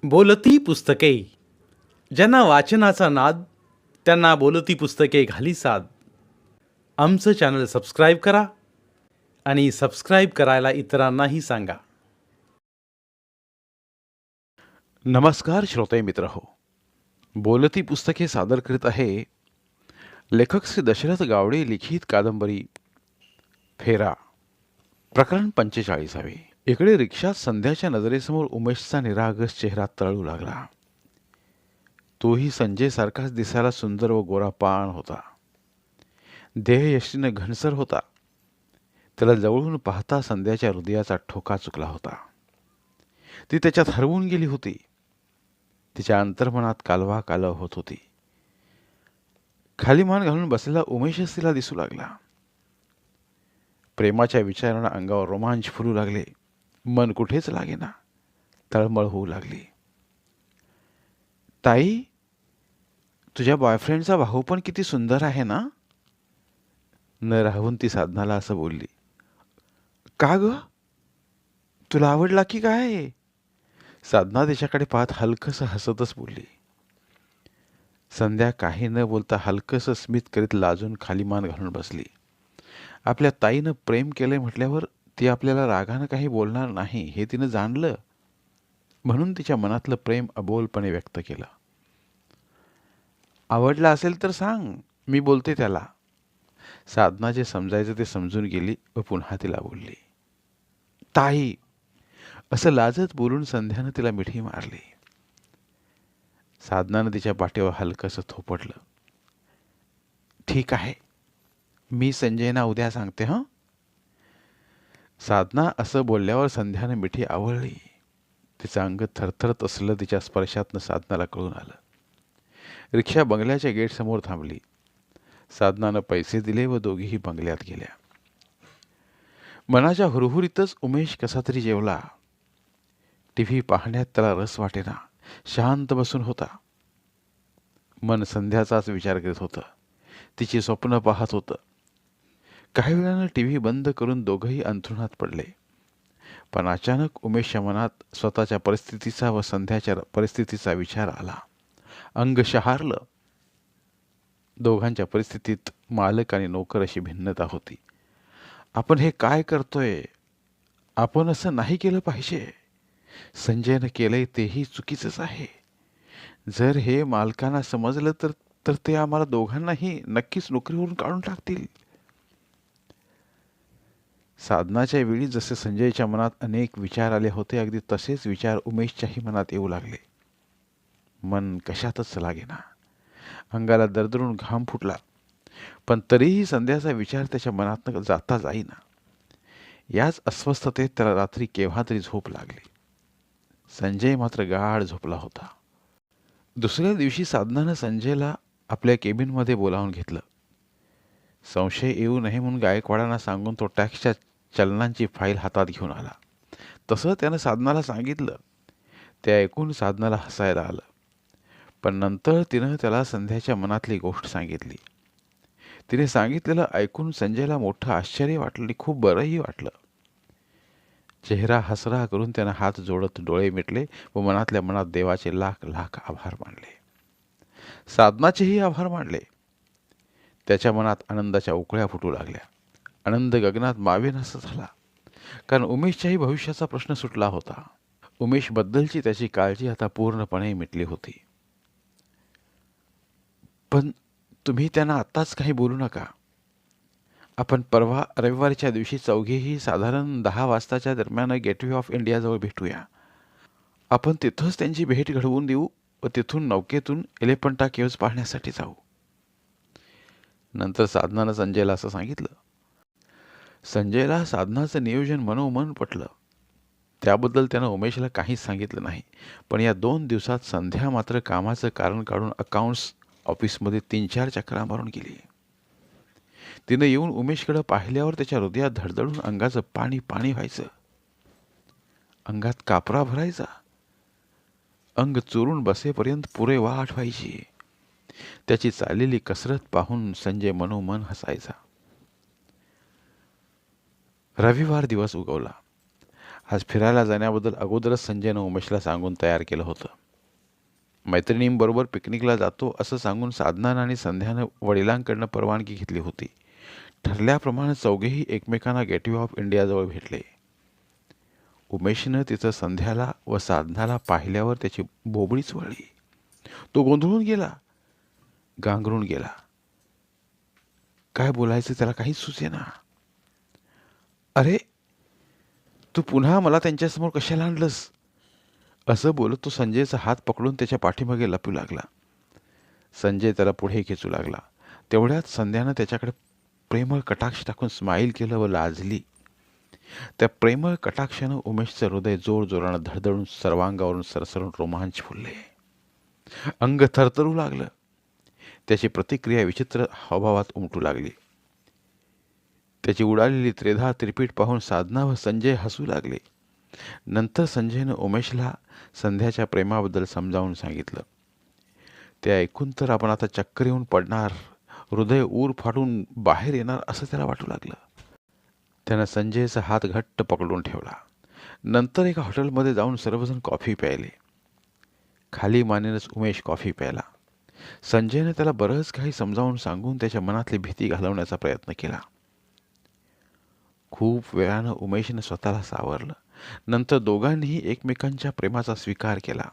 बोलती पुस्तके. ज्यांना वाचनाचा नाद त्यांना बोलती पुस्तके घाली साद. आमचं चॅनल सबस्क्राईब करा आणि सबस्क्राईब करायला इतरांनाही सांगा. नमस्कार श्रोते मित्र हो. बोलती पुस्तके सादर करीत आहे लेखक श्री दशरथ गावडे लिखित कादंबरी फेरा, प्रकरण 45. इकडे रिक्षात संध्याच्या नजरेसमोर उमेशचा निरागस चेहरा तळू लागला. तोही संजय सारखाच दिसायला सुंदर व गोरापान होता. देहयष्टीनं घनसर होता. त्याला जवळून पाहता संध्याच्या हृदयाचा ठोका चुकला होता. ती त्याच्यात हरवून गेली होती. तिच्या अंतर्मनात कालवा कालव होत होती. खाली मान घालून बसलेला उमेशच तिला दिसू लागला. प्रेमाच्या विचारांना अंगावर रोमांच फुलू लागले. मन कुठेच लागेना. तळमळ होऊ लागली. ताई, तुझ्या बॉयफ्रेंडचा भाऊ पण किती सुंदर आहे ना? न राहून ती साधनाला असं बोलली. का ग? तुला आवडला की काय? साधना तिच्याकडे पाहत हलकस हसतच बोलली. संध्या काही न बोलता हलकस स्मित करीत लाजून खाली मान घालून बसली. आपल्या ताईनं प्रेम केलंय म्हटल्यावर ती आपल्याला रागानं काही बोलणार नाही हे तिनं जाणलं. म्हणून तिच्या मनातलं प्रेम अबोलपणे व्यक्त केलं. आवडला असेल तर सांग, मी बोलते त्याला. साधना जे समजायचं ते समजून गेली व पुन्हा तिला बोलली. ताई, असं लाजत बोलून संध्यानं तिला मिठी मारली. साधनानं तिच्या पाठीवर हलकंसं थोपटलं. ठीक आहे, मी संजयना उद्या सांगते हं. साधना असं बोलल्यावर संध्यानं मिठी आवळली. तिचं अंग थरथरत असलं तिच्या स्पर्शातनं साधनाला कळून आलं. रिक्षा बंगल्याच्या गेटसमोर थांबली. साधनानं पैसे दिले व दोघीही बंगल्यात गेल्या. मनाच्या हुरहुरीतच उमेश कसा तरी जेवला. टीव्ही पाहण्यात त्याला रस वाटेना. शांत बसून होता. मन संध्याचाच विचार करीत होतं. तिची स्वप्न पाहत होतं. काही वेळानं टीव्ही बंद करून दोघंही अंथरुणात पडले. पण अचानक उमेशच्या मनात स्वतःच्या परिस्थितीचा व संध्याच्या परिस्थितीचा विचार आला. अंग शहारलं. दोघांच्या परिस्थितीत मालक आणि नोकर अशी भिन्नता होती. आपण हे काय करतोय? आपण असं नाही केलं पाहिजे. संजयनं केलंय तेही चुकीचंच आहे. जर हे मालकांना समजलं तर तर ते आम्हाला दोघांनाही नक्कीच नोकरीवरून काढून टाकतील. साधनाच्या वेळी जसे संजयच्या मनात अनेक विचार आले होते, अगदी तसेच विचार उमेशच्याही मनात येऊ लागले. मन कशातच लागेना. अंगाला दरदरून घाम फुटला. पण तरीही संध्याचा विचार त्याच्या मनातनं जाता जाईना. याच अस्वस्थतेत त्याला रात्री केव्हा तरी झोप लागली. संजय मात्र गाढ झोपला होता. दुसऱ्या दिवशी साधनानं संजयला आपल्या केबिनमध्ये बोलावून घेतलं. संशय येऊ नये म्हणून गायकवाडांना सांगून तो टॅक्सच्या चलनांची फाईल हातात घेऊन आला. तसं त्यानं साधनाला सांगितलं. ते ऐकून साधनाला हसायला आलं. पण नंतर तिनं त्याला संध्याच्या मनातली गोष्ट सांगितली. तिने सांगितलेलं ऐकून संजयला मोठं आश्चर्य वाटलं आणि खूप बरंही वाटलं. चेहरा हसरा करून त्यानं हात जोडत डोळे मिटले व मनातल्या मनात देवाचे लाख लाख आभार मानले. साधनाचेही आभार मानले. त्याच्या मनात आनंदाच्या उकळ्या फुटू लागल्या. आनंद गगनात मावेनासा झाला. कारण उमेशच्याही भविष्याचा प्रश्न सुटला होता. उमेशबद्दलची त्याची काळजी आता पूर्णपणे मिटली होती. पण तुम्ही त्यांना आत्ताच काही बोलू नका. आपण परवा रविवारच्या दिवशी चौघेही साधारण 10 वाजताच्या दरम्यान गेटवे ऑफ इंडियाजवळ भेटूया. आपण तिथंच त्यांची भेट घडवून देऊ व तिथून नौकेतून एलिफंटा केव्ज पाहण्यासाठी जाऊ. नंतर साधनानं संजयला असं सांगितलं. संजयला साधनाचं नियोजन मनोमन पटलं. त्याबद्दल त्यानं उमेशला काहीच सांगितलं नाही. पण या 2 दिवसात संध्या मात्र कामाचं कारण काढून अकाउंट्स ऑफिसमध्ये 3-4 चक्रा मारून गेली. तिनं येऊन उमेशकडे पाहिल्यावर त्याच्या हृदयात धडधडून अंगाचं पाणी पाणी व्हायचं. अंगात कापरा भरायचा. अंग चुरून बसेपर्यंत पुरे वाट व्हायची. त्याची चाललेली कसरत पाहून संजय मनोमन हसायचा. रविवार दिवस उगवला. आज फिरायला जाण्याबद्दल अगोदरच संजयनं उमेशला सांगून तयार केलं होतं. मैत्रिणींबरोबर पिकनिकला जातो असं सांगून साधनानं आणि संध्यानं वडिलांकडनं परवानगी घेतली होती. ठरल्याप्रमाणे चौघेही एकमेकांना गेटवे ऑफ इंडियाजवळ भेटले. उमेशनं तिथं संध्याला व साधनाला पाहिल्यावर त्याची बोबडीच वळली. तो गोंधळून गेला, गांगरून गेला. काय बोलायचं त्याला काहीच सुचेना. अरे, तू पुन्हा मला त्यांच्यासमोर कशाला आणलंस? असं बोलत तो संजयचा हात पकडून त्याच्या पाठीमागे लपू लागला. संजय त्याला पुढे खेचू लागला. तेवढ्यात संध्यानं त्याच्याकडे प्रेमळ कटाक्ष टाकून स्माईल केलं व लाजली. त्या प्रेमळ कटाक्षानं उमेशचं हृदय जोरजोरानं धडधडून सर्वांगावरून सरसरून रोमांच फुलले. अंग थरथरू लागलं. त्याची प्रतिक्रिया विचित्र हावभावात उमटू लागली. त्याची उडालेली त्रेधा तिरपीट पाहून साधना व संजय हसू लागले. नंतर संजयनं उमेशला संध्याच्या प्रेमाबद्दल समजावून सांगितलं. ते ऐकून तर आपण आता चक्कर येऊन पडणार, हृदय ऊर फाटून बाहेर येणार असं त्याला वाटू लागलं. त्यानं संजयचा हात घट्ट पकडून ठेवला. नंतर एका हॉटेलमध्ये जाऊन सर्वजण कॉफी प्यायले. खाली मानेनच उमेश कॉफी प्यायला. संजयने त्याला बरंच काही समजावून सांगून त्याच्या मनातली भीती घालवण्याचा प्रयत्न केला. खूप वेळानं उमेशनं स्वतःला सावरलं. नंतर दोघांनीही एकमेकांच्या प्रेमाचा स्वीकार केला.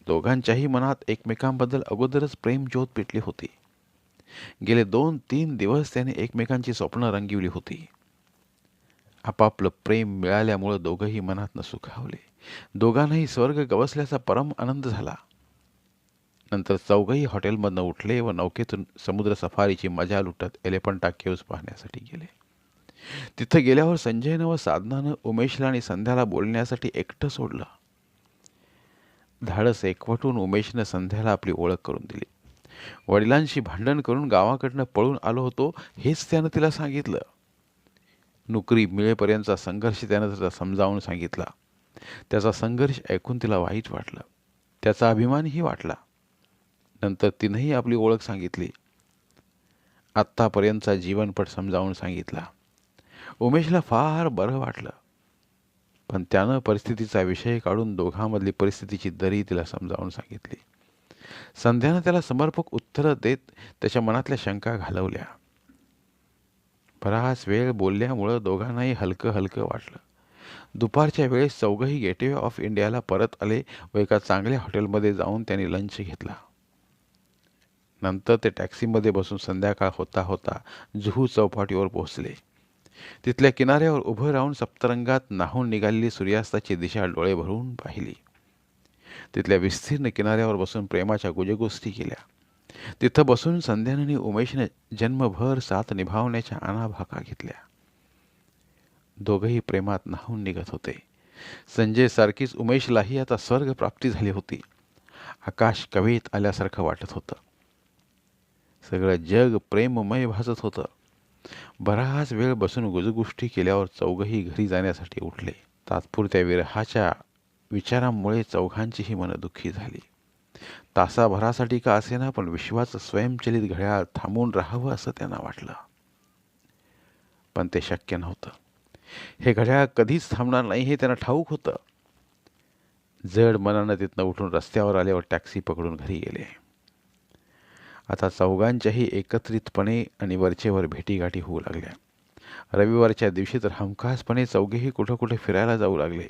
दोघांच्याही मनात एकमेकांबद्दल अगोदरच प्रेम ज्योत पेटली होती. गेले 2-3 दिवस त्याने एकमेकांची स्वप्न रंगविली होती. आपापलं प्रेम मिळाल्यामुळं दोघंही मनातनं सुखावले. दोघांनाही स्वर्ग गवसल्याचा परम आनंद झाला. नंतर चौघही हॉटेलमधनं उठले व नौकेतून समुद्र सफारीची मजा लुटत एलिफंटा केव्ज पाहण्यासाठी गेले. तिथं गेल्यावर संजयनं व साधनानं उमेशला आणि संध्याला बोलण्यासाठी एकटं सोडलं. धाडस एकवटून उमेशनं संध्याला आपली ओळख करून दिली. वडिलांशी भांडण करून गावाकडनं पळून आलो होतो हेच त्यानं तिला सांगितलं. नोकरी मिळेपर्यंतचा संघर्ष त्यानं तिला समजावून सांगितला. त्याचा संघर्ष ऐकून तिला वाईट वाटलं. त्याचा अभिमानही वाटला. नंतर तिनंही आपली ओळख सांगितली. आत्तापर्यंतचा जीवनपट समजावून सांगितला. उमेशला फार बरं वाटलं. पण त्यानं परिस्थितीचा विषय काढून दोघांमधली परिस्थितीची दरी तिला समजावून सांगितली. संध्यानं त्याला समर्पक उत्तरं देत त्याच्या मनातल्या शंका घालवल्या. बराच वेळ बोलल्यामुळं दोघांनाही हलकं हलकं वाटलं. दुपारच्या वेळेस चौघही गेटवे ऑफ इंडियाला परत आले व एका चांगल्या हॉटेलमध्ये जाऊन त्यांनी लंच घेतला. नंतर ते टॅक्सीमध्ये बसून संध्याकाळ होता होता जुहू चौपाटीवर पोहोचले. तिथल्या किनाऱ्यावर उभं राहून सप्तरंगात न्हाऊन निघालेली सूर्यास्ताची दिशा डोळे भरून पाहिली. तिथल्या विस्तीर्ण किनाऱ्यावर बसून प्रेमाच्या गुजगोष्टी केल्या. तिथं बसून संध्यानं आणि उमेशने जन्मभर साथ निभावण्याच्या अनाभाका घेतल्या. दोघंही प्रेमात न्हाऊन निघत होते. संजय सारखीच उमेशलाही आता स्वर्ग प्राप्ती झाली होती. आकाश कवेत आल्यासारखं वाटत होतं. सगळं जग प्रेममय भासत होतं. बराच वेळ बसून गुजगोष्टी केल्यावर चौघही घरी जाण्यासाठी उठले. तात्पुरत्या विरहाच्या विचारांमुळे चौघांचीही मनं दुःखी झाली. तासाभरासाठी का असेना पण विश्वाचं स्वयंचलित घड्याळ थांबून राहावं असं त्यांना वाटलं. पण ते शक्य नव्हतं. हे घड्याळ कधीच थांबणार नाही हे त्यांना ठाऊक होतं. जड मनानं तिथनं उठून रस्त्यावर आल्यावर टॅक्सी पकडून घरी गेले. आता चौघांच्याही एकत्रितपणे आणि वरचेवर भेटीगाठी होऊ लागल्या. रविवारच्या दिवशी तर हमखासपणे चौघेही कुठं कुठे फिरायला जाऊ लागले.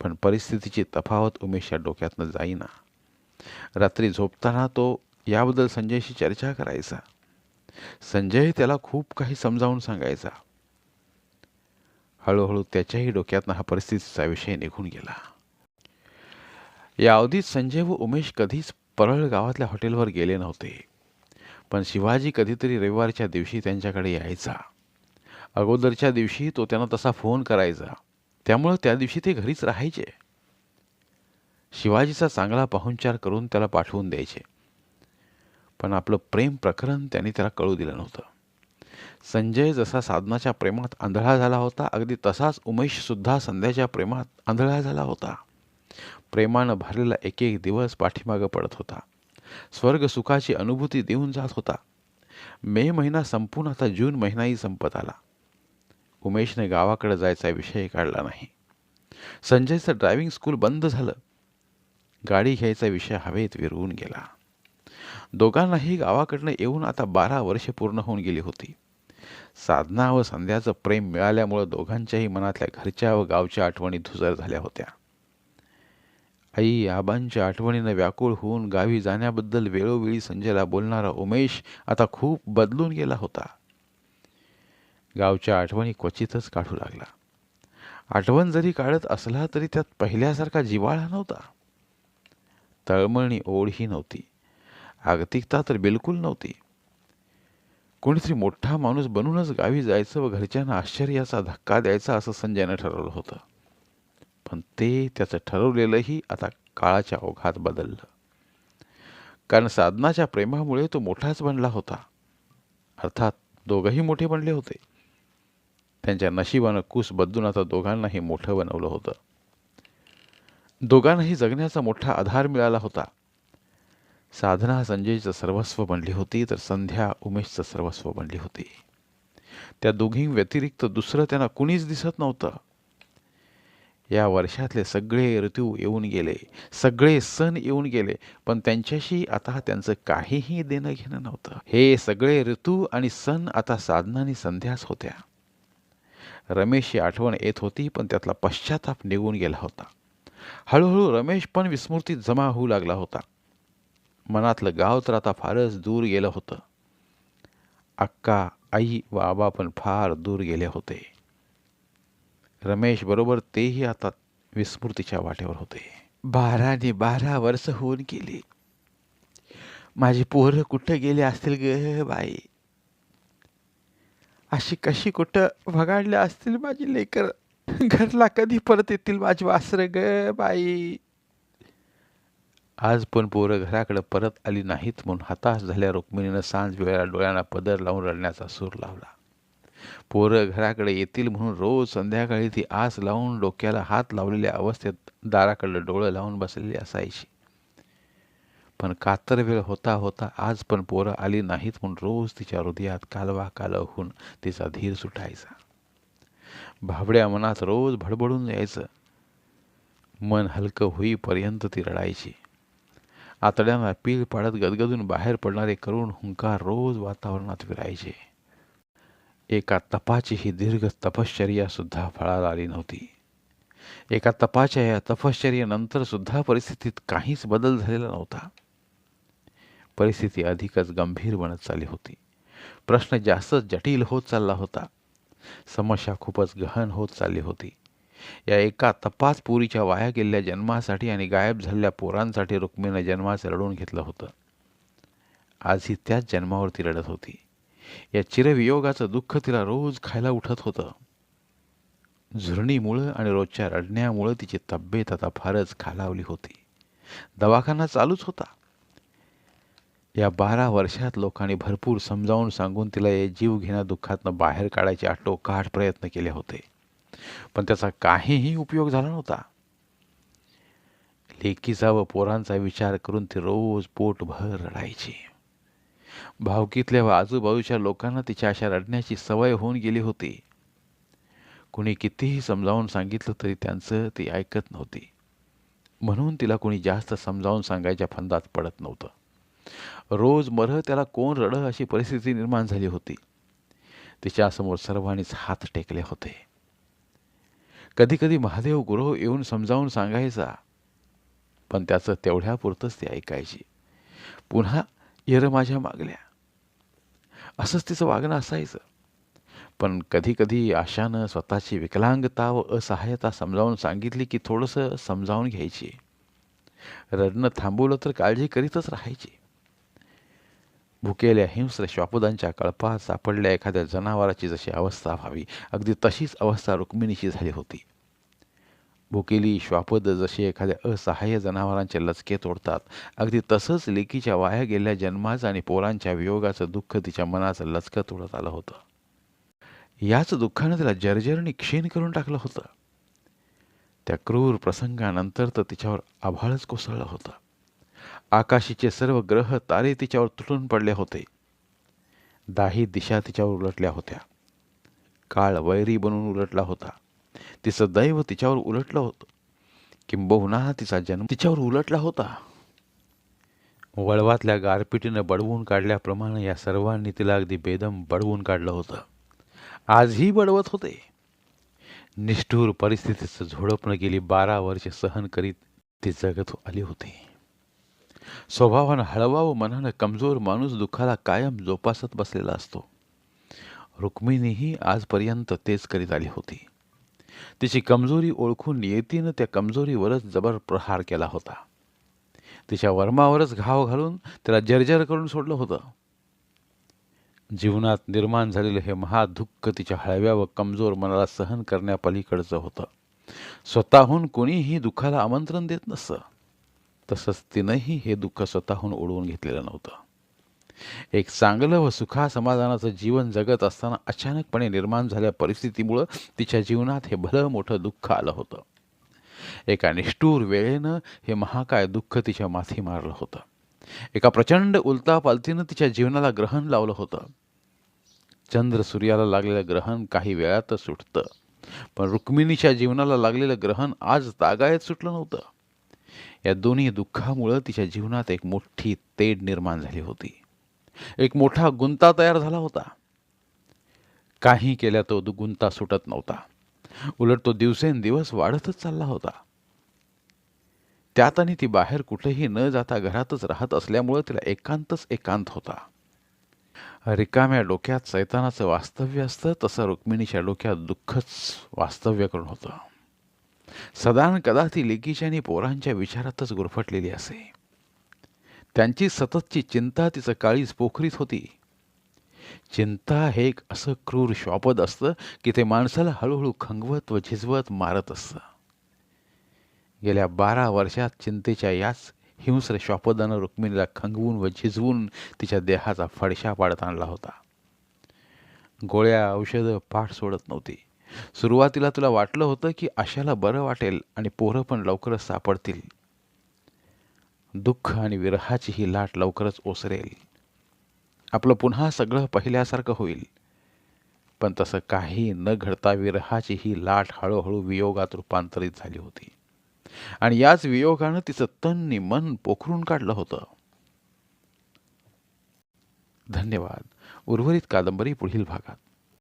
पण परिस्थितीची तफावत उमेशच्या डोक्यातनं जाईना. रात्री झोपताना तो याबद्दल संजयशी चर्चा करायचा. संजय त्याला खूप काही समजावून सांगायचा. हळूहळू त्याच्याही डोक्यातनं हा परिस्थितीचा विषय निघून गेला. या अवधीत संजय व उमेश कधीच परळ गावातल्या हॉटेलवर गेले नव्हते. पण शिवाजी कधीतरी रविवारच्या दिवशी त्यांच्याकडे यायचा. अगोदरच्या दिवशी तो त्यांना तसा फोन करायचा. त्यामुळं त्या दिवशी ते घरीच राहायचे. शिवाजीचा चांगला पाहुणचार करून त्याला पाठवून द्यायचे. पण आपलं प्रेम प्रकरण त्यांनी त्याला कळू दिलं नव्हतं. संजय जसा साधनाच्या प्रेमात आंधळा झाला होता अगदी तसाच उमेशसुद्धा संध्याच्या प्रेमात आंधळा झाला होता. प्रेमानं भरलेला एक एक दिवस पाठीमागं पडत होता. स्वर्ग सुखाची अनुभूती देऊन जात होता. मे महिना संपून आता जून महिनाही संपत आला. उमेशने गावाकडे जायचा विषय काढला नाही. संजयचं ड्रायव्हिंग स्कूल बंद झालं. गाडी घ्यायचा विषय हवेत विरवून गेला. दोघांनाही गावाकडनं येऊन आता 12 वर्षे पूर्ण होऊन गेली होती. साधना व संध्याचं प्रेम मिळाल्यामुळं दोघांच्याही मनातल्या घरच्या व गावच्या आठवणी धुजर झाल्या होत्या. आई आबांच्या आठवणीनं व्याकुळ होऊन गावी जाण्याबद्दल वेळोवेळी संजयला बोलणारा उमेश आता खूप बदलून गेला होता. गावच्या आठवणी क्वचितच काढू लागला. आठवण जरी काढत असला तरी त्यात पहिल्यासारखा जिव्हाळा नव्हता. तळमळणी ओढही नव्हती. आगतिकता तर बिलकुल नव्हती. कोणीतरी मोठा माणूस बनूनच गावी जायचं व घरच्यांना आश्चर्याचा धक्का द्यायचा असं संजयनं ठरवलं होतं. पण ते त्याचं ठरवलेलंही आता काळाच्या ओघात बदललं. कारण साधनाच्या प्रेमामुळे तो मोठाच बनला होता. अर्थात दोघंही मोठे बनले होते. त्यांच्या नशिबानं कूस बदलून आता दोघांनाही मोठं बनवलं होतं. दोघांनाही जगण्याचा मोठा आधार मिळाला होता. साधना संजयचं सर्वस्व बनली होती, तर संध्या उमेशचं सर्वस्व बनली होती. त्या दोघीं व्यतिरिक्त दुसरं त्यांना कुणीच दिसत नव्हतं. या वर्षातले सगळे ऋतू येऊन गेले, सगळे सण येऊन गेले, पण त्यांच्याशी आता त्यांचं काहीही देणं घेणं नव्हतं. हे सगळे ऋतू आणि सण आता साधना आणि संध्याच होत्या. रमेशची आठवण येत होती, पण त्यातला पश्चाताप निघून गेला होता. हळूहळू रमेश पण विस्मृतीत जमा होऊ लागला होता. मनातलं गाव तर आता फारच दूर गेलं होतं. अक्का, आई व आबा पण फार दूर गेले होते. रमेश बरोबर तेही आता विस्मृतीच्या वाटेवर होते. 12 वर्ष होऊन गेली. माझी पोरं कुठं गेली असतील ग बाई. अशी कशी कुठं भगाडल्या असतील माझी लेकर. घरला कधी परत येतील माझी वासरं ग बाई. आज पण पोरं घराकडे परत आली नाहीत म्हणून हताश झाल्या रुक्मिणीनं सांज वेळेला डोळ्यांना पदर लावून रडण्याचा सूर लावला. पोरं घराकडे येतील म्हणून रोज संध्याकाळी ती आस लावून डोक्याला हात लावलेल्या अवस्थेत दाराकडलं डोळं लावून बसलेली असायची. पण कातर वेळ होता होता आज पण पोरं आली नाहीत म्हणून रोज तिच्या हृदयात कालवा कालव होऊन तिचा धीर सुटायचा. भाबड्या मनात रोज भडबडून यायचं. मन हलकं होईपर्यंत ती रडायची. आतड्यांना पीळ पाडत गदगदून बाहेर पडणारे करुण हुंकार रोज वातावरणात विरायचे. एका तपाची ही दीर्घ तपश्चर्या सुद्धा फळाला आली नव्हती. एका तपाच्या या तपश्चर्येनंतर सुद्धा परिस्थितीत काहीच बदल झालेला नव्हता. परिस्थिती अधिकच गंभीर बनत चालली होती. प्रश्न जास्तच जटिल होत चालला होता. समस्या खूपच गहन होत चालली होती. या एका तपाच पोरीच्या वाया गेलेल्या जन्मासाठी आणि गायब झालेल्या पोरांसाठी रुक्मिणीनं जन्माचं रडून घेतलं होतं. आजही त्याच जन्मावरती रडत होती. या चिरवियोगाचं दुःख तिला रोज खायला उठत होतं. झुरणीमुळं आणि रोजच्या रडण्यामुळं तिची तब्येत आता फारच खालावली होती. दवाखाना चालूच होता. या 12 वर्षात लोकांनी भरपूर समजावून सांगून तिला या जीवघेण्या दुःखातनं बाहेर काढायचे आटोकाट प्रयत्न केले होते, पण त्याचा काहीही उपयोग झाला नव्हता. लेकीचा व पोरांचा विचार करून ती रोज पोटभर रडायची. भावकीतल्या व आजूबाजूच्या लोकांना तिच्या अशा रडण्याची सवय होऊन गेली होती. कुणी कितीही समजावून सांगितलं तरी त्यांचं ती ऐकत नव्हती. म्हणून तिला कुणी जास्त समजावून सांगायच्या फंदात पडत नव्हतं. रोज मरह त्याला कोण रडं अशी परिस्थिती निर्माण झाली होती. तिच्यासमोर सर्वांनीच हात टेकले होते. कधी कधी महादेव गुरव येऊन समजावून सांगायचा, पण त्याचं तेवढ्यापुरतंच ती ऐकायची. पुन्हा येर माझ्या मागल्या असंच तिचं वागणं असायचं. पण कधी कधी आशानं स्वतःची विकलांगता व असहाय्यता समजावून सांगितली की थोडंसं समजावून घ्यायची. रडणं थांबवलं तर काळजी करीतच राहायची. भुकेल्या हिंस्र श्वापदांच्या कळपात सापडल्या एखाद्या जनावराची जशी अवस्था व्हावी, अगदी तशीच अवस्था रुक्मिणीची झाली होती. भुकेली श्वापद जशी एखाद्या असहाय्य जनावरांचे लचके तोडतात, अगदी तसंच लेकीच्या वाया गेलेल्या जन्माचं आणि पोरांच्या वियोगाचं दुःख तिच्या मनाचं लचकं तोडत आलं होतं. याच दुःखानं तिला जर्जरणी क्षीण करून टाकलं होतं. त्या क्रूर प्रसंगानंतर तर तिच्यावर आभाळच कोसळलं होतं. आकाशीचे सर्व ग्रह तारे तिच्यावर तुटून पडले होते. दाही दिशा तिच्यावर उलटल्या होत्या. काळ वैरी बनून उलटला होता. तिचं दैव तिच्यावर उलटलं होतं. किंबहुना तिचा जन्म तिच्यावर उलटला होता. वळवातल्या गारपिटीनं बडवून काढल्याप्रमाणे या सर्वांनी तिला अगदी बेदम बडवून काढलं होतं. आजही बडवत होते. निष्ठूर परिस्थितीचं झोडपणं गेली 12 वर्षे सहन करीत ती जगत आली होती. स्वभावानं हळवा व मनानं कमजोर माणूस दुःखाला कायम जोपासत बसलेला असतो. रुक्मिणीही आजपर्यंत तेच करीत आली होती. तिची कमजोरी ओळखून नियतीनं त्या कमजोरीवरच जबर प्रहार केला होता. तिच्या वर्मावरच घाव घालून त्याला जर्जर करून सोडलं होतं. जीवनात निर्माण झालेलं हे महादुःख तिच्या हळव्या व कमजोर मनाला सहन करण्यापलीकडचं होतं. स्वतःहून कोणीही दुःखाला आमंत्रण देत नसतं. तसंच तिनंही हे दुःख स्वतःहून ओढवून घेतलेलं नव्हतं. एक चांगलं व सुखासमाधानाचं जीवन जगत असताना अचानकपणे निर्माण झालेल्या परिस्थितीमुळं तिच्या जीवनात हे भलं मोठं दुःख आलं होतं. एका निष्ठूर वेळेनं हे महाकाय दुःख तिच्या माथी मारलं होतं. एका प्रचंड उलतापालतीनं तिच्या जीवनाला ग्रहण लावलं होतं. चंद्र सूर्याला लागलेलं ग्रहण काही वेळातच सुटतं, पण रुक्मिणीच्या जीवनाला लागलेलं ग्रहण आज तागायत सुटलं नव्हतं. या दोन्ही दुःखामुळं तिच्या जीवनात एक मोठी तेढ निर्माण झाली होती. एक मोठा गुंता तयार झाला होता. काही केल्या तो गुंता सुटत नव्हता. उलट तो दिवसेंदिवस वाढतच चालला होता. त्यात आणि ती बाहेर कुठेही न जाता घरातच राहत असल्यामुळं तिला एकांतच एकांत होता. रिकाम्या डोक्यात सैतानाचं वास्तव्य असतं, तसं रुक्मिणीच्या डोक्यात दुःखच वास्तव्य करून होतं. सदान कदा ती लेकीच्या आणि पोरांच्या विचारातच गुरफटलेली असे. त्यांची सततची चिंता तिचं काळीज पोखरीत होती. चिंता हे एक असं क्रूर श्वापद असतं की ते माणसाला हळूहळू खंगवत व झिजवत मारत असतं. गेल्या 12 वर्षात चिंतेच्या याच हिंस्र श्वापदानं रुक्मिणीला खंगवून व झिजवून तिच्या देहाचा फडशा पाडत आणला होता. गोळ्या औषधं पाठ सोडत नव्हती. सुरुवातीला तुला वाटलं होतं की आशाला बरं वाटेल आणि पोरं पण लवकरच सापडतील. दुःख आणि विरहाची ही लाट लवकरच ओसरेल. आपलं पुन्हा सगळं पहिल्यासारखं होईल. पण तसं काही न घडता विरहाची ही लाट हळूहळू वियोगात रूपांतरित झाली होती आणि याच वियोगानं तिचं तन नि मन पोखरून काढलं होतं. धन्यवाद. उर्वरित कादंबरी पुढील भागात.